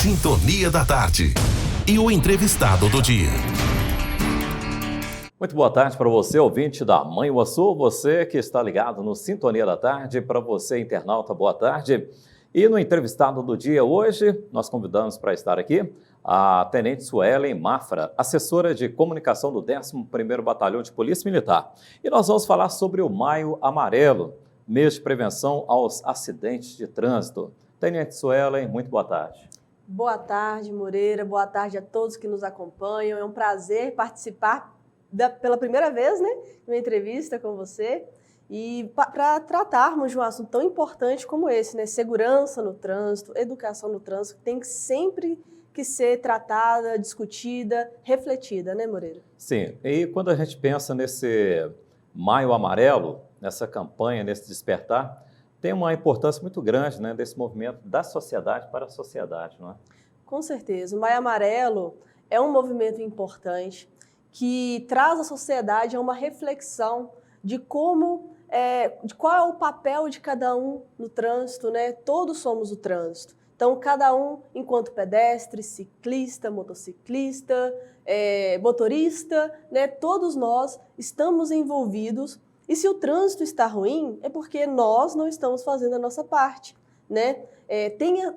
Sintonia da Tarde. E o entrevistado do dia. Muito boa tarde para você, ouvinte da Manhuaçu, você que está ligado no Sintonia da Tarde, para você, internauta, boa tarde. E no entrevistado do dia hoje, nós convidamos para estar aqui a Tenente Suelen Mafra, assessora de comunicação do 11º Batalhão de Polícia Militar. E nós vamos falar sobre o Maio Amarelo, mês de prevenção aos acidentes de trânsito. Tenente Suelen, muito boa tarde. Boa tarde, Moreira. Boa tarde a todos que nos acompanham. É um prazer participar pela primeira vez, né, de uma entrevista com você e para tratarmos de um assunto tão importante como esse, né, segurança no trânsito, educação no trânsito, que tem que sempre que ser tratada, discutida, refletida, né, Moreira? Sim, e quando a gente pensa nesse Maio Amarelo, nessa campanha, nesse despertar, tem uma importância muito grande, né, desse movimento da sociedade para a sociedade, não é? Com certeza. O Maio Amarelo é um movimento importante que traz à sociedade uma reflexão de de qual é o papel de cada um no trânsito, né? Todos somos o trânsito. Então, cada um, enquanto pedestre, ciclista, motociclista, motorista, né? Todos nós estamos envolvidos. E se o trânsito está ruim, é porque nós não estamos fazendo a nossa parte, né?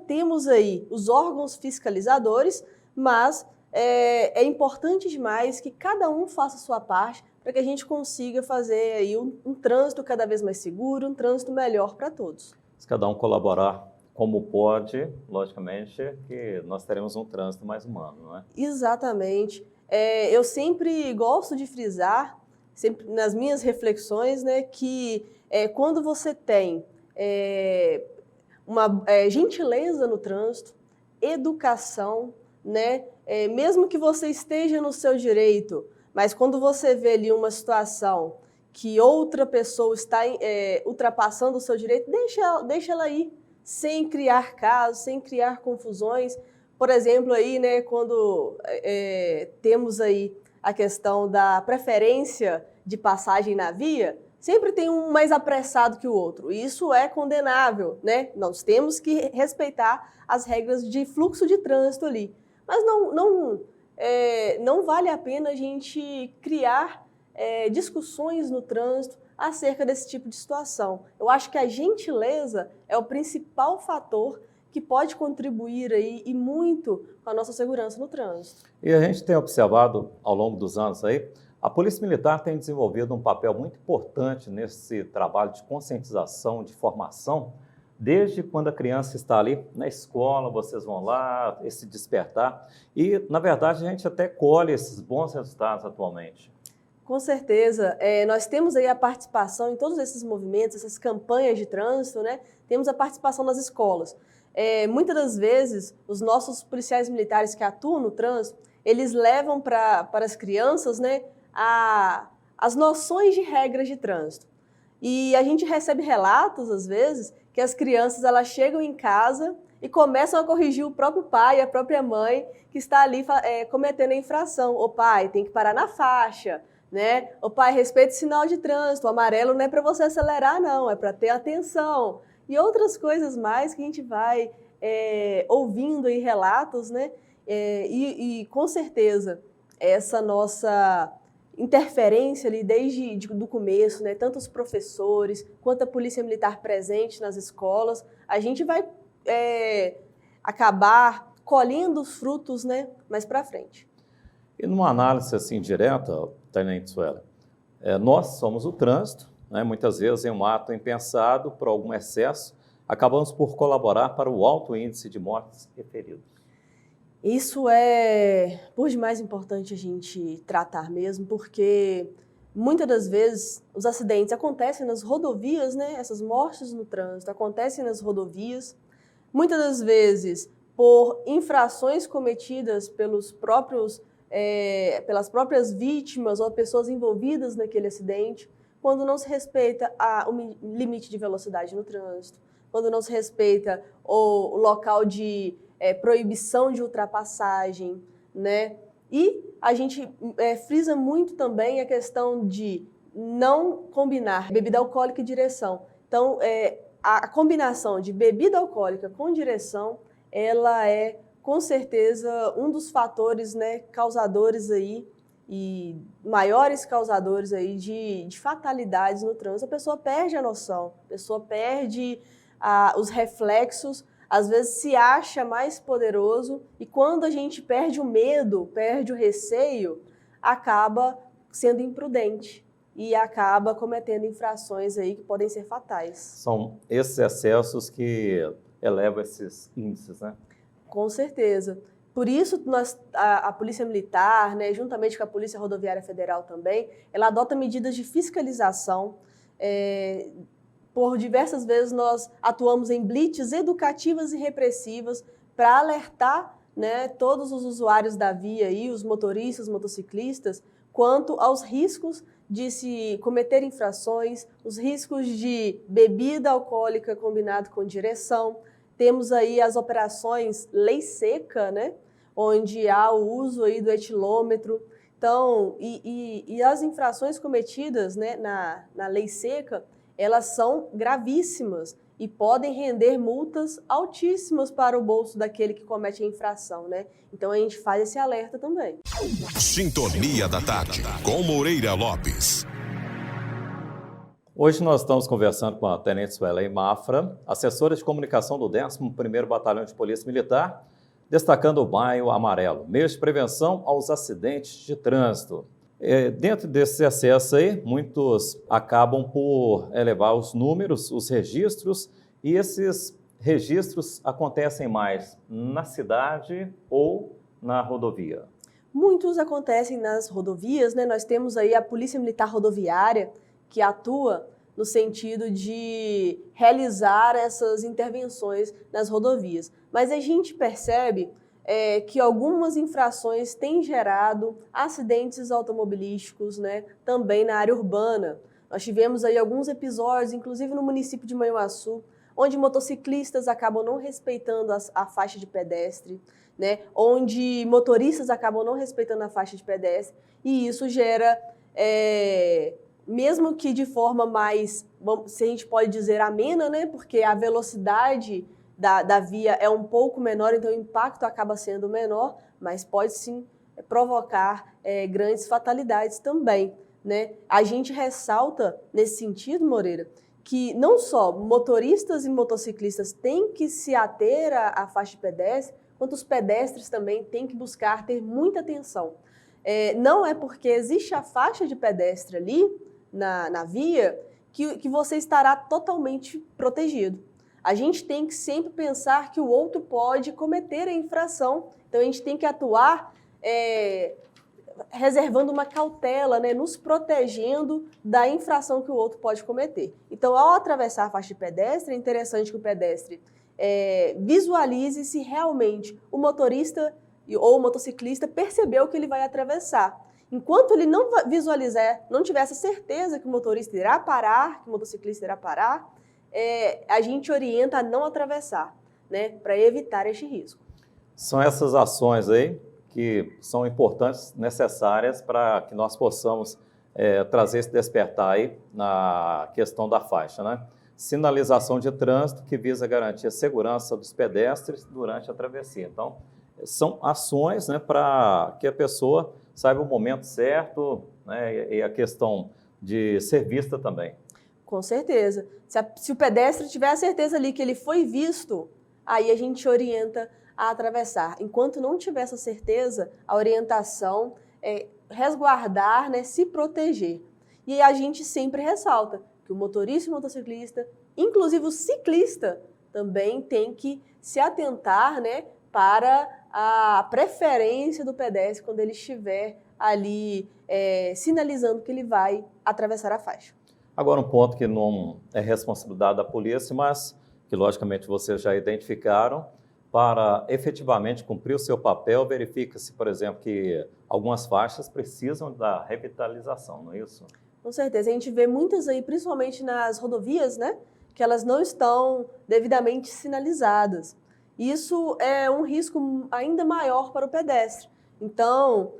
Temos aí os órgãos fiscalizadores, mas é importante demais que cada um faça a sua parte para que a gente consiga fazer aí um trânsito cada vez mais seguro, um trânsito melhor para todos. Se cada um colaborar como pode, logicamente que nós teremos um trânsito mais humano, não é? Exatamente. Eu sempre gosto de frisar, sempre nas minhas reflexões, né, que quando você tem uma gentileza no trânsito, educação, né, mesmo que você esteja no seu direito, mas quando você vê ali uma situação que outra pessoa está ultrapassando o seu direito, deixa ela ir, sem criar casos, sem criar confusões. Por exemplo, aí, né, quando temos aí a questão da preferência de passagem na via, sempre tem um mais apressado que o outro. E isso é condenável, né? Nós temos que respeitar as regras de fluxo de trânsito ali. Mas não vale a pena a gente criar discussões no trânsito acerca desse tipo de situação. Eu acho que a gentileza é o principal fator que pode contribuir aí e muito com a nossa segurança no trânsito. E a gente tem observado ao longo dos anos aí, a Polícia Militar tem desenvolvido um papel muito importante nesse trabalho de conscientização, de formação, desde quando a criança está ali na escola, vocês vão lá, esse despertar, e na verdade a gente até colhe esses bons resultados atualmente. Com certeza. Nós temos aí a participação em todos esses movimentos, essas campanhas de trânsito, né? Temos a participação nas escolas. Muitas das vezes, os nossos policiais militares que atuam no trânsito, eles levam para as crianças, né, as noções de regras de trânsito. E a gente recebe relatos, às vezes, que as crianças elas chegam em casa e começam a corrigir o próprio pai, a própria mãe, que está ali cometendo a infração. Ô pai, tem que parar na faixa, né? Ô pai, respeite o sinal de trânsito, o amarelo não é para você acelerar, não, é para ter atenção. E outras coisas mais que a gente vai ouvindo aí relatos, né? E com certeza, essa nossa interferência ali desde o começo, né? Tanto os professores quanto a Polícia Militar presente nas escolas, a gente vai acabar colhendo os frutos, né, mais para frente. E numa análise assim direta, Tenente Suelen, nós somos o trânsito, né? Muitas vezes em um ato impensado por algum excesso, acabamos por colaborar para o alto índice de mortes e feridos. Isso é por demais importante a gente tratar mesmo, porque muitas das vezes os acidentes acontecem nas rodovias, né? Essas mortes no trânsito acontecem nas rodovias, muitas das vezes por infrações cometidas pelas próprias vítimas ou pessoas envolvidas naquele acidente, quando não se respeita o limite de velocidade no trânsito, quando não se respeita o local de proibição de ultrapassagem, né? E a gente frisa muito também a questão de não combinar bebida alcoólica e direção. Então, a combinação de bebida alcoólica com direção, ela é Com certeza, um dos fatores, né, causadores aí e maiores causadores aí de fatalidades no trânsito, a pessoa perde a noção, a pessoa perde os reflexos, às vezes se acha mais poderoso e quando a gente perde o medo, perde o receio, acaba sendo imprudente e acaba cometendo infrações aí que podem ser fatais. São esses excessos que elevam esses índices, né? Com certeza. Por isso, a Polícia Militar, né, juntamente com a Polícia Rodoviária Federal também, ela adota medidas de fiscalização. Por diversas vezes nós atuamos em blitz educativas e repressivas para alertar, né, todos os usuários da via, e os motoristas, motociclistas, quanto aos riscos de se cometer infrações, os riscos de bebida alcoólica combinado com direção. Temos aí as operações Lei Seca, né, onde há o uso aí do etilômetro. Então, e as infrações cometidas, né, na Lei Seca, elas são gravíssimas e podem render multas altíssimas para o bolso daquele que comete a infração, né? Então a gente faz esse alerta também. Sintonia da Tarde, com Moreira Lopes. Hoje nós estamos conversando com a Tenente Suelen Mafra, assessora de comunicação do 11º Batalhão de Polícia Militar, destacando o Maio Amarelo, mês de prevenção aos acidentes de trânsito. Dentro desse excesso aí, muitos acabam por elevar os números, os registros, e esses registros acontecem mais na cidade ou na rodovia? Muitos acontecem nas rodovias, né? Nós temos aí a Polícia Militar Rodoviária, que atua no sentido de realizar essas intervenções nas rodovias. Mas a gente percebe que algumas infrações têm gerado acidentes automobilísticos, né, também na área urbana. Nós tivemos aí alguns episódios, inclusive no município de Manhuaçu, onde motociclistas acabam não respeitando a faixa de pedestre, né, onde motoristas acabam não respeitando a faixa de pedestre, e isso gera, mesmo que de forma mais, se a gente pode dizer, amena, né, porque a velocidade da via é um pouco menor, então o impacto acaba sendo menor, mas pode sim provocar grandes fatalidades também, né? A gente ressalta nesse sentido, Moreira, que não só motoristas e motociclistas têm que se ater à faixa de pedestre, quanto os pedestres também têm que buscar ter muita atenção. Não é porque existe a faixa de pedestre ali na via que você estará totalmente protegido. A gente tem que sempre pensar que o outro pode cometer a infração, então a gente tem que atuar reservando uma cautela, né, nos protegendo da infração que o outro pode cometer. Então, ao atravessar a faixa de pedestre, é interessante que o pedestre visualize se realmente o motorista ou o motociclista percebeu que ele vai atravessar. Enquanto ele não visualizar, não tiver essa certeza que o motorista irá parar, que o motociclista irá parar, a gente orienta a não atravessar, né, para evitar este risco. São essas ações aí que são importantes, necessárias para que nós possamos trazer esse despertar aí na questão da faixa, né? Sinalização de trânsito que visa garantir a segurança dos pedestres durante a travessia. Então, são ações, né, para que a pessoa saiba o momento certo, né, e a questão de ser vista também. Com certeza. Se o pedestre tiver a certeza ali que ele foi visto, aí a gente orienta a atravessar. Enquanto não tiver essa certeza, a orientação é resguardar, né, se proteger. E a gente sempre ressalta que o motorista e o motociclista, inclusive o ciclista, também tem que se atentar, né, para a preferência do pedestre quando ele estiver ali sinalizando que ele vai atravessar a faixa. Agora, um ponto que não é responsabilidade da polícia, mas que logicamente vocês já identificaram, para efetivamente cumprir o seu papel, verifica-se, por exemplo, que algumas faixas precisam da revitalização, não é isso? Com certeza. A gente vê muitas aí, principalmente nas rodovias, né, que elas não estão devidamente sinalizadas. Isso é um risco ainda maior para o pedestre. Então,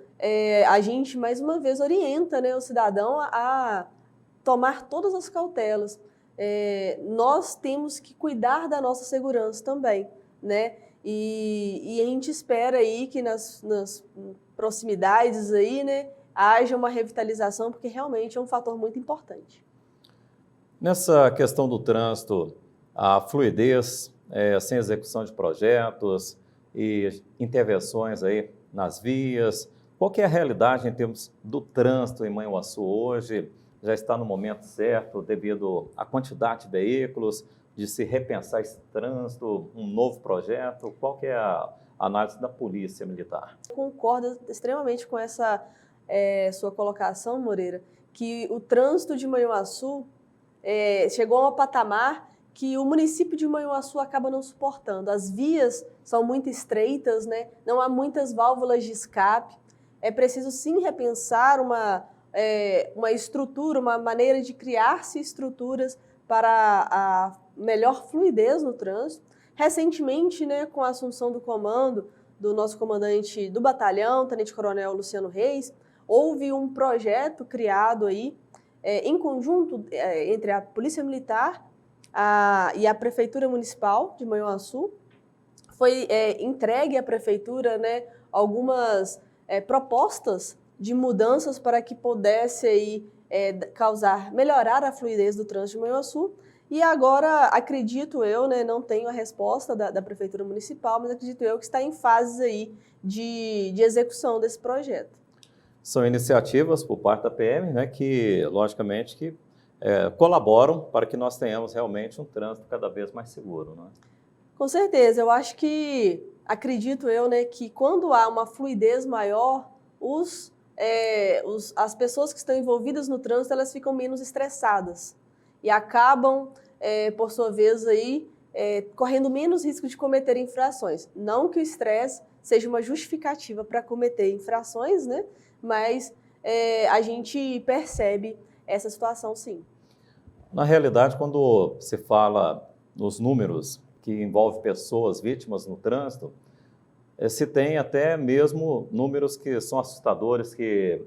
a gente, mais uma vez, orienta, né, o cidadão a tomar todas as cautelas. Nós temos que cuidar da nossa segurança também, né? E a gente espera aí que nas proximidades aí, né, haja uma revitalização, porque realmente é um fator muito importante. Nessa questão do trânsito, a fluidez, sem execução de projetos e intervenções aí nas vias, qual que é a realidade em termos do trânsito em Manhuaçu hoje? Já está no momento certo devido à quantidade de veículos, de se repensar esse trânsito, um novo projeto? Qual que é a análise da Polícia Militar? Eu concordo extremamente com essa sua colocação, Moreira, que o trânsito de Manhuaçu chegou a um patamar que o município de Manhuaçu acaba não suportando. As vias são muito estreitas, né? Não há muitas válvulas de escape. É preciso sim repensar uma estrutura, uma maneira de criar-se estruturas para a melhor fluidez no trânsito. Recentemente, né, com a assunção do comando do nosso comandante do batalhão, tenente-coronel Luciano Reis, houve um projeto criado aí, em conjunto entre a Polícia Militar e a Prefeitura Municipal de Manhuaçu. Foi entregue à Prefeitura, né, algumas propostas de mudanças para que pudesse aí, melhorar a fluidez do trânsito de Manhuaçu. E agora, acredito eu, né, não tenho a resposta da Prefeitura Municipal, mas acredito eu que está em fases aí de execução desse projeto. São iniciativas por parte da PM, né, que, logicamente, colaboram para que nós tenhamos realmente um trânsito cada vez mais seguro, né? Com certeza, eu acho que, acredito eu, né, que quando há uma fluidez maior, as pessoas que estão envolvidas no trânsito, elas ficam menos estressadas e acabam, por sua vez, aí, correndo menos risco de cometer infrações. Não que o estresse seja uma justificativa para cometer infrações, né? Mas a gente percebe essa situação, sim. Na realidade, quando se fala nos números que envolvem pessoas vítimas no trânsito, se tem até mesmo números que são assustadores, que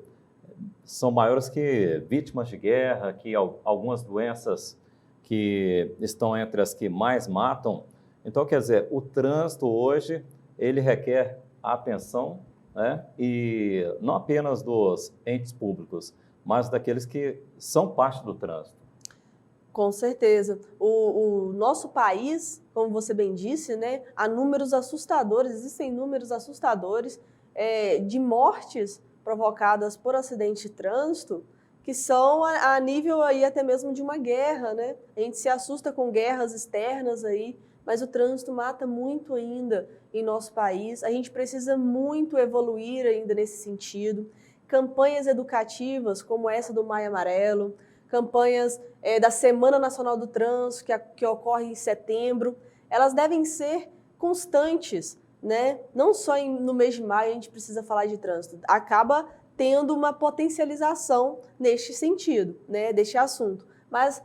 são maiores que vítimas de guerra, que algumas doenças que estão entre as que mais matam. Então, quer dizer, o trânsito hoje, ele requer atenção, né? E não apenas dos entes públicos, mas daqueles que são parte do trânsito. Com certeza. O nosso país, como você bem disse, né, há números assustadores, existem números assustadores de mortes provocadas por acidente de trânsito, que são a nível aí até mesmo de uma guerra, né? A gente se assusta com guerras externas aí, mas o trânsito mata muito ainda em nosso país. A gente precisa muito evoluir ainda nesse sentido. Campanhas educativas como essa do Maio Amarelo, campanhas da Semana Nacional do Trânsito, que ocorre em setembro, elas devem ser constantes, né? Não só no mês de maio a gente precisa falar de trânsito, acaba tendo uma potencialização neste sentido, né, deste assunto. Mas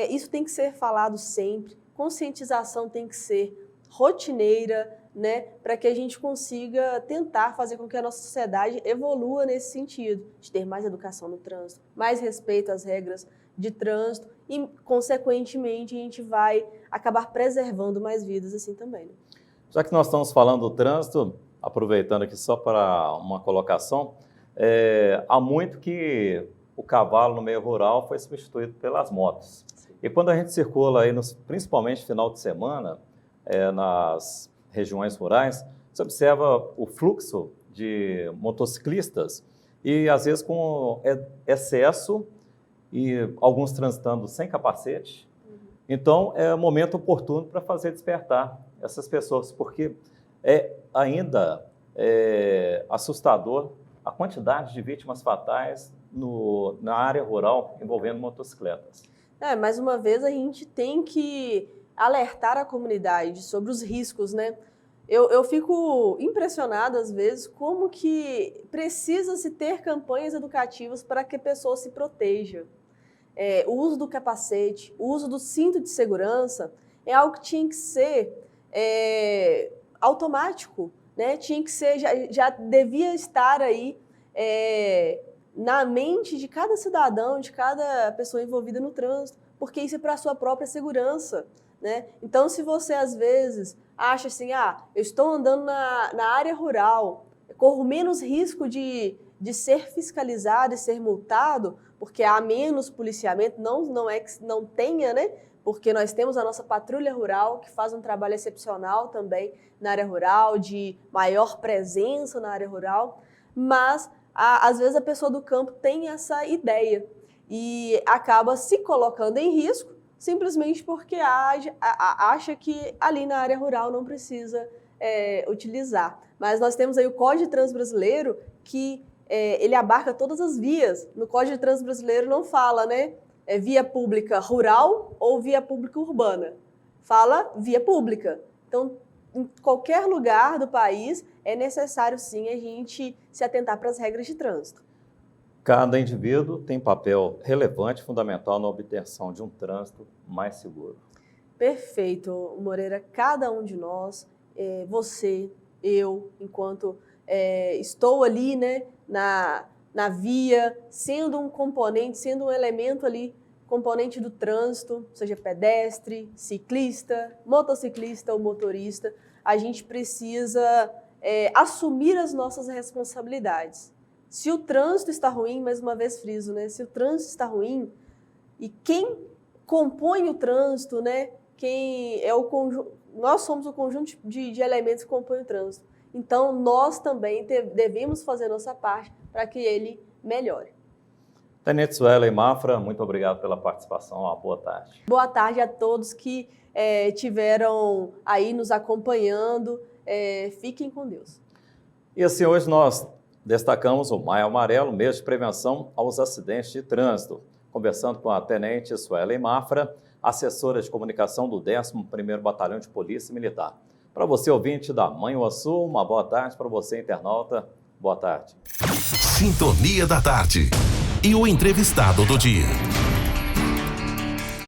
isso tem que ser falado sempre, conscientização tem que ser rotineira, né, para que a gente consiga tentar fazer com que a nossa sociedade evolua nesse sentido, de ter mais educação no trânsito, mais respeito às regras de trânsito e, consequentemente, a gente vai acabar preservando mais vidas assim também, né? Já que nós estamos falando do trânsito, aproveitando aqui só para uma colocação, há muito que o cavalo no meio rural foi substituído pelas motos. Sim. E quando a gente circula aí, principalmente no final de semana, nas regiões rurais, você observa o fluxo de motociclistas e às vezes com excesso e alguns transitando sem capacete. Uhum. Então é um momento oportuno para fazer despertar essas pessoas, porque ainda assustador a quantidade de vítimas fatais na área rural envolvendo motocicletas. Mais uma vez a gente tem que alertar a comunidade sobre os riscos, né? Eu fico impressionada, às vezes, como que precisa-se ter campanhas educativas para que a pessoa se proteja. O uso do capacete, o uso do cinto de segurança é algo que tinha que ser automático, né? Tinha que ser, já devia estar aí na mente de cada cidadão, de cada pessoa envolvida no trânsito, porque isso é para a sua própria segurança, né? Então, se você, às vezes, acha assim, eu estou andando na área rural, corro menos risco de ser fiscalizado e ser multado, porque há menos policiamento, não é que não tenha, né? Porque nós temos a nossa patrulha rural, que faz um trabalho excepcional também na área rural, de maior presença na área rural, mas às vezes a pessoa do campo tem essa ideia e acaba se colocando em risco simplesmente porque acha que ali na área rural não precisa utilizar. Mas nós temos aí o Código de Trânsito Brasileiro que ele abarca todas as vias. No Código de Trânsito Brasileiro não fala, né? Via pública rural ou via pública urbana. Fala via pública. Então, em qualquer lugar do país, é necessário sim a gente se atentar para as regras de trânsito. Cada indivíduo tem papel relevante e fundamental na obtenção de um trânsito mais seguro. Perfeito, Moreira. Cada um de nós, você, eu, enquanto estou ali, né, na via, sendo um componente, sendo um elemento ali, componente do trânsito, seja pedestre, ciclista, motociclista ou motorista, a gente precisa assumir as nossas responsabilidades. Se o trânsito está ruim, mais uma vez friso, né? Se o trânsito está ruim, e quem compõe o trânsito, né? Nós somos o conjunto de elementos que compõem o trânsito. Então, nós também devemos fazer a nossa parte para que ele melhore. Tenente Suelen Mafra, muito obrigado pela participação. Uma boa tarde. Boa tarde a todos que tiveram aí nos acompanhando. Fiquem com Deus. E assim, hoje nós destacamos o Maio Amarelo, mês de prevenção aos acidentes de trânsito. Conversando com a Tenente Suelen Mafra, assessora de comunicação do 11º Batalhão de Polícia Militar. Para você, ouvinte da Manhuaçu, uma boa tarde. Para você, internauta, boa tarde. Sintonia da Tarde. E o entrevistado do dia.